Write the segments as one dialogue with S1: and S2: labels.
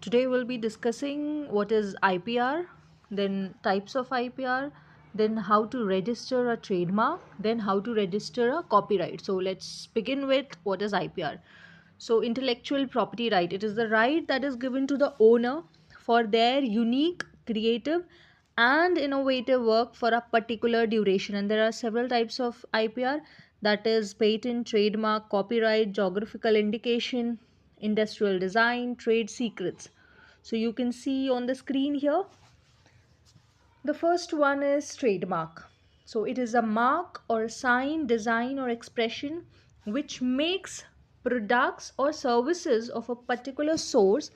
S1: Today we'll be discussing what is IPR, then types of IPR, then how to register a trademark, then how to register a copyright. So let's begin with what is IPR. So intellectual property right, it is the right that is given to the owner for their unique, creative and innovative work for a particular duration. And there are several types of IPR, that is patent, trademark, copyright, geographical indication, industrial design, trade secrets. So you can see on the screen here, the first one is trademark. So it is a mark or a sign, design or expression which makes products or services of a particular source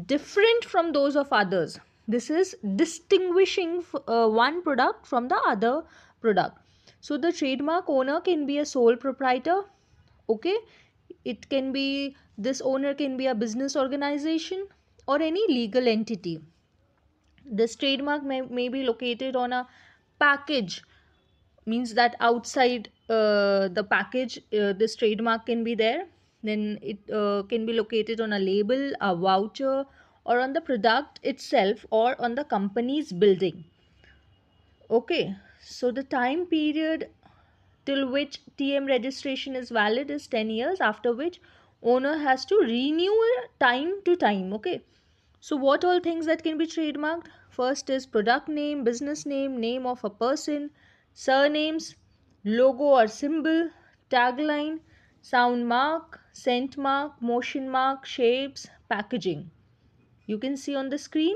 S1: different from those of others. This is distinguishing one product from the other product. So the trademark owner can be a sole proprietor. Okay, it can be, this owner can be a business organization or any legal entity. This trademark may be located on a package, means that outside the package this trademark can be there. Then it can be located on a label, a voucher, or on the product itself, or on the company's building. Okay, so the time period till which TM registration is valid is 10 years, after which owner has to renew it time to time. Okay, so what all things that can be trademarked? First is product name, business name, name of a person, surnames, logo or symbol, tagline, sound mark, scent mark, motion mark, shapes, packaging. You can see on the screen.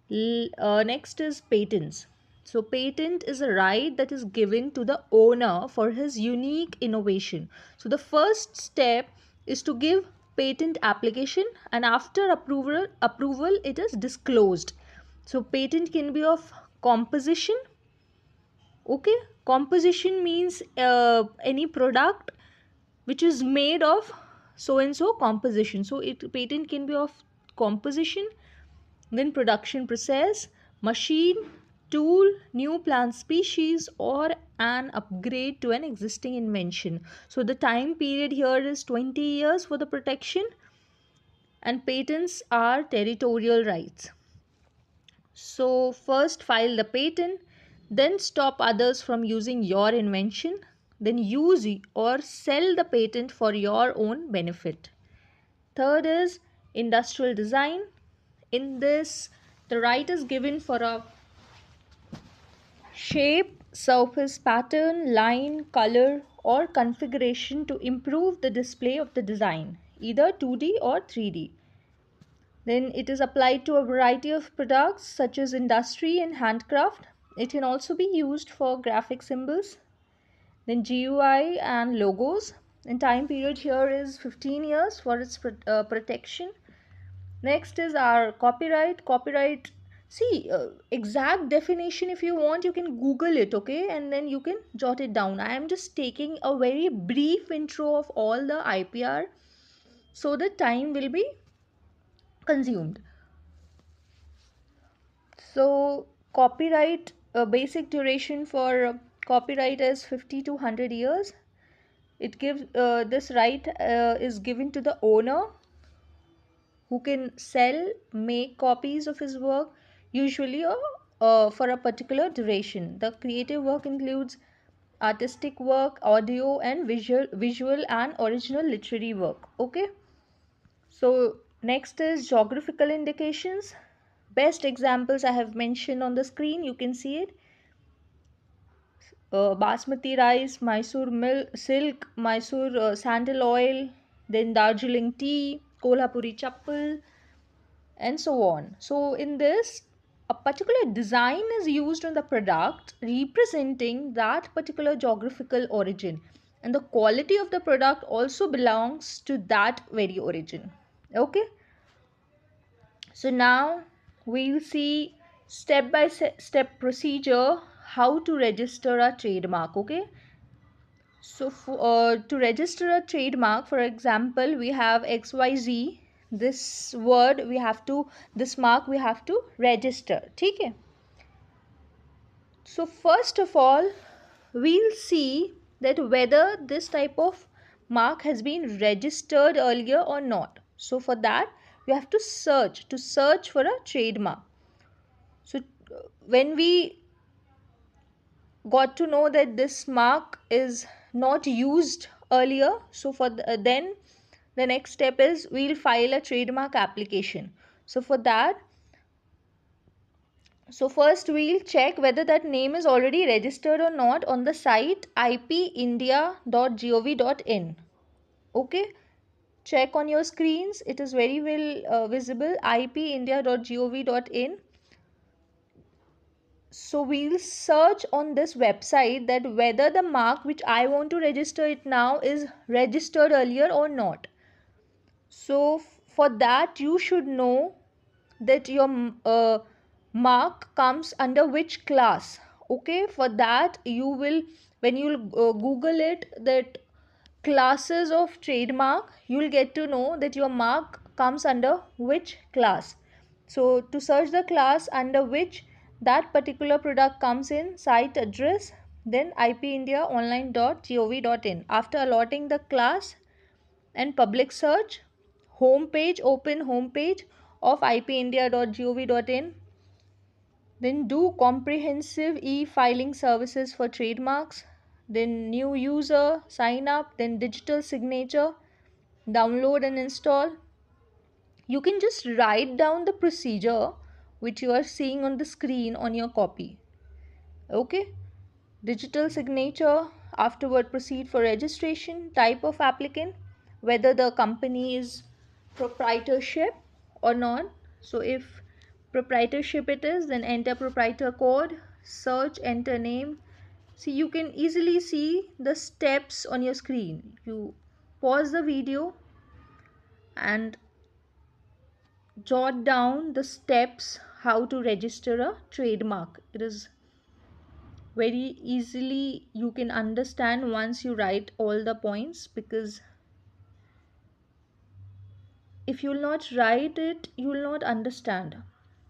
S1: Next is patents. So patent is a right that is given to the owner for his unique innovation. So the first step is to give patent application, and after approval it is disclosed. So patent can be of composition. Okay, composition means any product which is made of so and so composition. So it patent can be of composition. Then production process, machine, tool, new plant species, or an upgrade to an existing invention. So the time period here is 20 years for the protection, and patents are territorial rights. So first file the patent, then stop others from using your invention, then use or sell the patent for your own benefit. Third is industrial design. In this, the right is given for a shape, surface pattern, line, color, or configuration to improve the display of the design, either 2D or 3D. Then it is applied to a variety of products such as industry and handcraft. It can also be used for graphic symbols. Then GUI and logos. And time period here is 15 years for its protection. Next is our copyright. Copyright, see, exact definition if you want, you can Google it, okay, and then you can jot it down. I am just taking a very brief intro of all the IPR so the time will be consumed. So copyright, basic duration for copyright is 50 to 100 years. It gives this right is given to the owner, who can sell, make copies of his work, usually for a particular duration. The creative work includes artistic work, audio and visual and original literary work. Okay. So next is geographical indications. Best examples I have mentioned on the screen. You can see it. Basmati rice, Mysore silk, Mysore sandal oil, then Darjeeling tea, Kolhapuri chappal, and so on. So in this, a particular design is used on the product representing that particular geographical origin, and the quality of the product also belongs to that very origin. Okay, so now we'll see step by step procedure how to register a trademark. Okay, so to register a trademark, for example, we have XYZ, this word we have to, this mark we have to register. Okay, so first of all we'll see that whether this type of mark has been registered earlier or not. So for that you have to search for a trademark. So when we got to know that this mark is not used earlier, so for then the next step is we'll file a trademark application. So for that, so first we'll check whether that name is already registered or not on the site ipindia.gov.in. Okay, check on your screens, it is very well visible, ipindia.gov.in. So we'll search on this website that whether the mark which I want to register it now is registered earlier or not. So for that you should know that your mark comes under which class. Okay, for that you will, when you google it, that classes of trademark, you will get to know that your mark comes under which class. So to search the class under which that particular product comes in, site address, then ipindiaonline.gov.in. After allotting the class and public search, home page, open home page of ipindia.gov.in, then do comprehensive e-filing services for trademarks, then new user sign up, then digital signature, download and install. You can just write down the procedure which you are seeing on the screen on your copy. Okay, digital signature, afterward proceed for registration, type of applicant, whether the company is proprietorship or not. So if proprietorship it is, then enter proprietor code, search, enter name. See, you can easily see the steps on your screen. You pause the video and jot down the steps how to register a trademark. It is very easily you can understand once you write all the points, because if you will not write it you will not understand.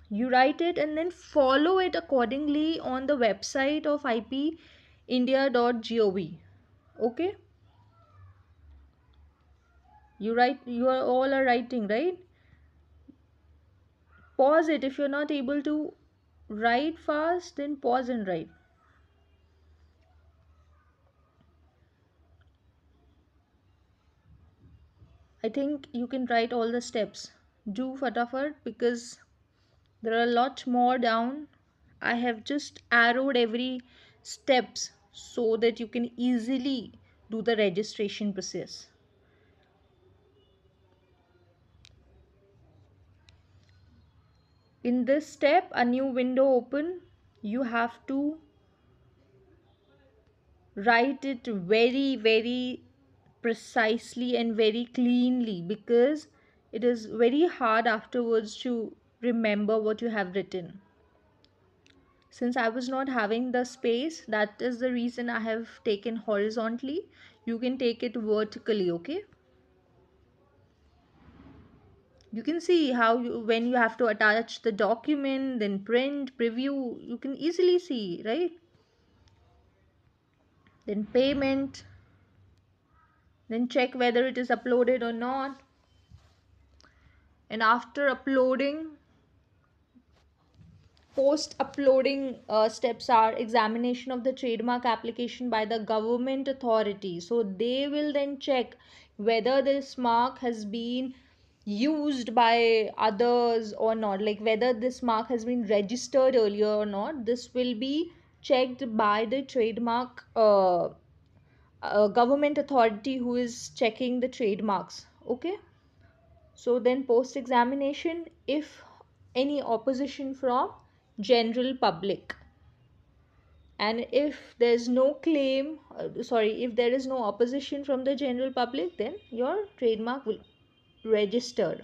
S1: You write it and then follow it accordingly on the website of ipindia.gov. Okay, you write, you are all are writing, right? Pause it. If you're not able to write fast, then pause and write. I think you can write all the steps. Do fatafat, because there are a lot more down. I have just arrowed every steps so that you can easily do the registration process. In this step, a new window open. You have to write it very precisely and very cleanly, because it is very hard afterwards to remember what you have written. Since I was not having the space, that is the reason I have taken horizontally. You can take it vertically. Okay, you can see how you, when you have to attach the document, then print, preview, you can easily see, right? Then payment, then check whether it is uploaded or not. And after uploading, post uploading steps are examination of the trademark application by the government authority. So they will then check whether this mark has been used by others or not, like whether this mark has been registered earlier or not. This will be checked by the trademark government authority who is checking the trademarks. Okay, so then post examination, if any opposition from general public, and if there's no claim, if there is no opposition from the general public, then your trademark will register.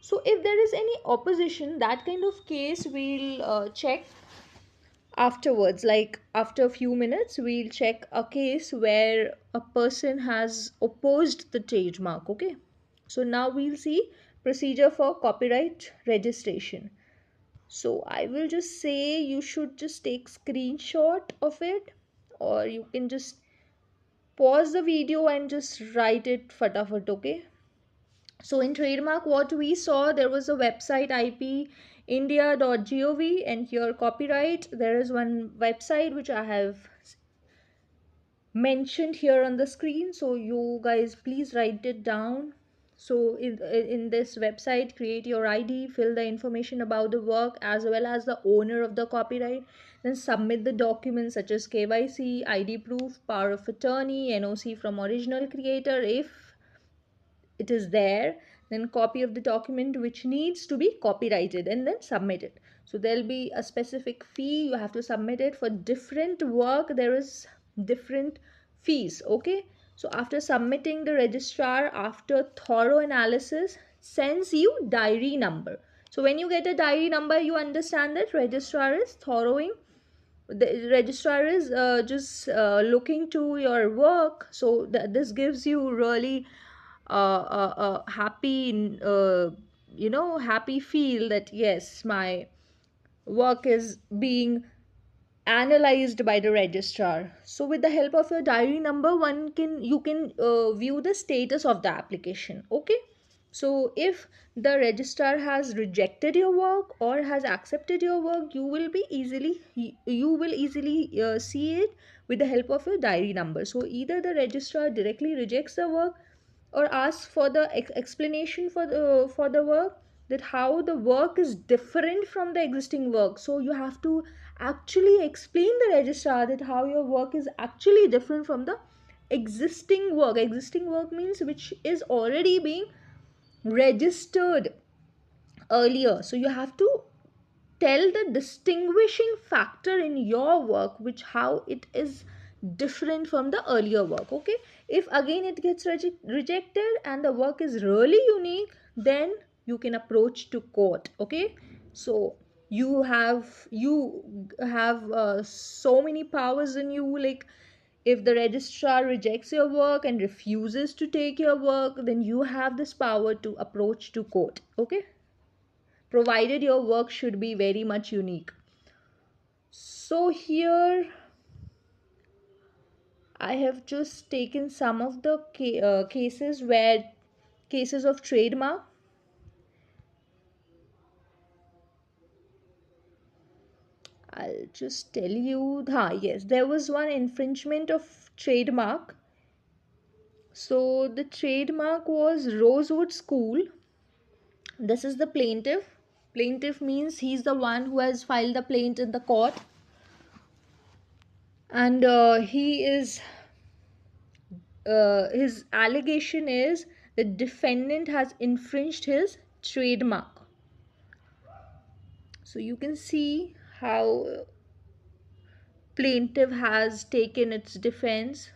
S1: So if there is any opposition, that kind of case we'll check afterwards, like after a few minutes we'll check a case where a person has opposed the trademark. Okay, so now we'll see procedure for copyright registration. So I will just say you should just take screenshot of it, or you can just pause the video and just write it fatafat. Okay, So in trademark, what we saw, there was a website IP india.gov, and here copyright, there is one website which I have mentioned here on the screen, so you guys please write it down. So in this website, create your ID, fill the information about the work as well as the owner of the copyright, then submit the documents such as KYC, ID proof, power of attorney, NOC from original creator if it is there, then copy of the document which needs to be copyrighted, and then submit it. So there'll be a specific fee, you have to submit it. For different work there is different fees, okay? So after submitting, the registrar, after thorough analysis, sends you diary number. So when you get a diary number, you understand that registrar is thoroughing, the registrar is just looking to your work. So this gives you really happy happy feel that yes, my work is being analyzed by the registrar. So with the help of your diary number, you can view the status of the application, okay? So if the registrar has rejected your work or has accepted your work, you will easily see it with the help of your diary number. So either the registrar directly rejects the work or asks for the explanation for the work, that how the work is different from the existing work. So you have to actually explain the registrar that how your work is actually different from the existing work. Existing work means which is already being registered earlier. So you have to tell the distinguishing factor in your work, which how it is different from the earlier work, okay? If again it gets rejected and the work is really unique, then you can approach to court, okay? So you have so many powers in you, like if the registrar rejects your work and refuses to take your work, then you have this power to approach to court, okay? Provided your work should be very much unique. So here I have just taken some of the cases of trademark. I'll just tell you. Yes, there was one infringement of trademark. So the trademark was Rosewood School. This is the plaintiff. Plaintiff means he's the one who has filed the plaint in the court, and his allegation is the defendant has infringed his trademark. So you can see how plaintiff has taken its defense.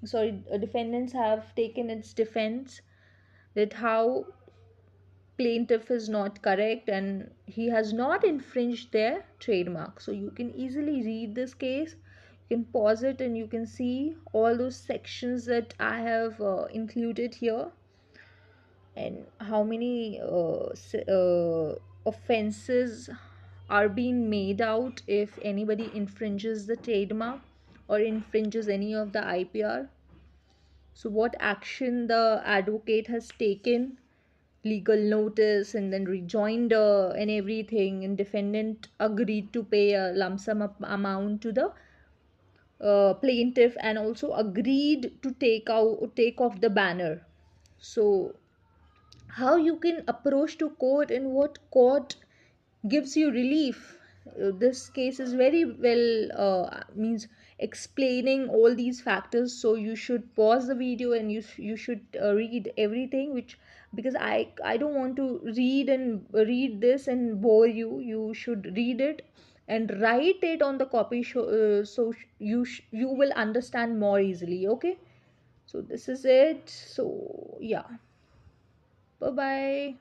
S1: Sorry, defendants have taken its defense, that how plaintiff is not correct and he has not infringed their trademark. So you can easily read this case, you can pause it, and you can see all those sections that I have included here, and how many offenses are being made out if anybody infringes the trademark or infringes any of the IPR. So what action the advocate has taken, legal notice and then rejoinder and everything, and defendant agreed to pay a lump sum amount to the plaintiff, and also agreed to take off the banner. So how you can approach to court and what court gives you relief. This case is very well means explaining all these factors, so you should pause the video and you should read everything, which because I don't want to read this and bore you. You should read it and write it on the copy so you will understand more easily, okay? So this is it. So yeah, bye bye.